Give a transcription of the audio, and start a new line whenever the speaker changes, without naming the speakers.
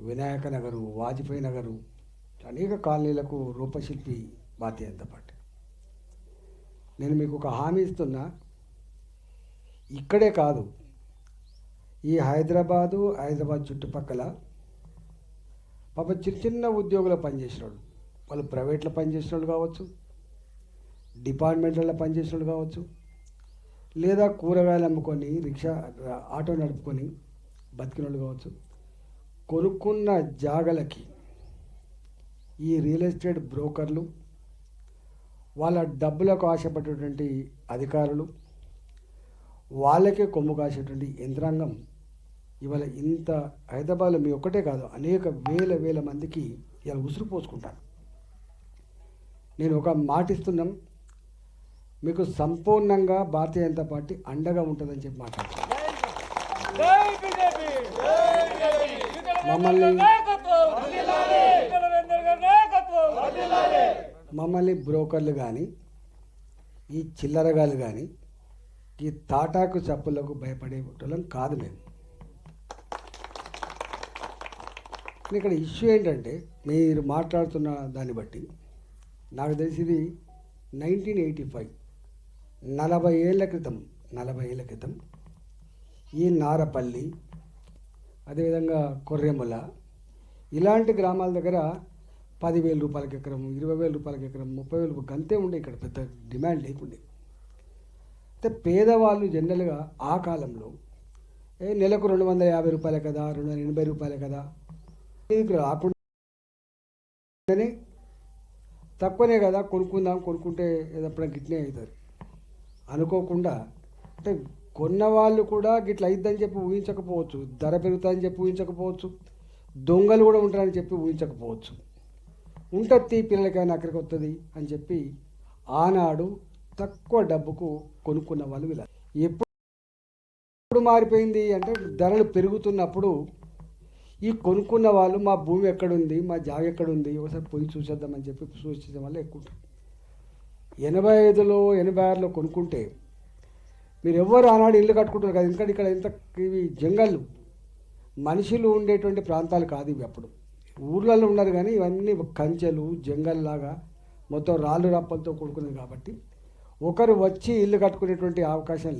వినాయక నగరు, వాజ్పేయి నగరు, అనేక కాలనీలకు రూపశిల్పి భారతీయ జనతా పార్టీ. నేను మీకు ఒక హామీ ఇస్తున్నా, ఇక్కడే కాదు, ఈ హైదరాబాద్ చుట్టుపక్కల పాప చిన్న చిన్న ఉద్యోగులు పనిచేసిన వాళ్ళు ప్రైవేట్లో పనిచేసిన వాళ్ళు కావచ్చు, డిపార్ట్మెంట్లలో పనిచేసిన వాళ్ళు కావచ్చు, లేదా కూరగాయలు అమ్ముకొని రిక్షా ఆటో నడుపుకొని బతికిన వాళ్ళు కావచ్చు, కొనుక్కున్న జాగలకి ఈ రియల్ ఎస్టేట్ బ్రోకర్లు, వాళ్ళ డబ్బులకు ఆశపడేటువంటి అధికారులు, వాళ్ళకే కొమ్ము కాసేటువంటి యంత్రాంగం ఇవాళ ఇంత హైదరాబాద్లో మీ ఒక్కటే కాదు అనేక వేల మందికి ఇలా ఉసురు పోసుకుంటారు. నేను ఒక మాట ఇస్తున్నాం, మీకు సంపూర్ణంగా భారతీయ జనతా పార్టీ అండగా ఉంటుందని చెప్పి మాట్లాడుతున్నాను. మమ్మల్ని బ్రోకర్లు కానీ, ఈ చిల్లరగాలు కానీ, ఈ తాటాకు చప్పులకు భయపడే వాళ్ళం కాదు మేము. ఇక్కడ ఇష్యూ ఏంటంటే, మీరు మాట్లాడుతున్న దాన్ని బట్టి నాకు తెలిసింది 1985 40 ఏళ్ళ క్రితం ఈ నారపల్లి, అదేవిధంగా కొర్రెముల ఇలాంటి గ్రామాల దగ్గర 10,000 రూపాయలకి ఎకరం, 20,000 రూపాయలకి ఎకరం, 30,000 గంతే ఉండే. ఇక్కడ పెద్ద డిమాండ్ లేకుండే. అయితే పేదవాళ్ళు జనరల్గా ఆ కాలంలో నెలకు 250 రూపాయలే కదా, 280 రూపాయలే కదా, ఇది రాకుండానే తక్కువనే కదా కొనుక్కుంటే ఎప్పుడైనా గిట్నే అవుతుంది అనుకోకుండా, అంటే కొన్నవాళ్ళు కూడా గిట్ల అయిద్దని చెప్పి ఊహించకపోవచ్చు, ధర పెరుగుతుందని చెప్పి ఊహించకపోవచ్చు, దొంగలు కూడా ఉంటారని చెప్పి ఊహించకపోవచ్చు. ఉంటుంది పిల్లలకైనా అక్కడికి వస్తుంది అని చెప్పి ఆనాడు తక్కువ డబ్బుకు కొనుక్కున్న వాళ్ళు వీళ్ళ. ఎప్పుడు మారిపోయింది అంటే, ధరలు పెరుగుతున్నప్పుడు ఈ కొనుక్కున్న వాళ్ళు మా భూమి ఎక్కడుంది, మా జాగ ఎక్కడుంది, ఒకసారి పోయి చూసేద్దామని చెప్పి సూచించడం వల్ల ఎక్కువ. 85లో 86లో కొనుక్కుంటే మీరు ఎవరు ఆనాడు ఇల్లు కట్టుకుంటారు కదా, ఎందుకంటే ఇక్కడ ఇంత ఇవి జంగళ్ళు, మనుషులు ఉండేటువంటి ప్రాంతాలు కాదు ఇవి. అప్పుడు ఊర్లలో ఉన్నారు కానీ ఇవన్నీ కంచెలు జంగల్లాగా మొత్తం రాళ్ళు రప్పలతో కూడుకున్నది కాబట్టి ఒకరు వచ్చి ఇల్లు కట్టుకునేటువంటి అవకాశం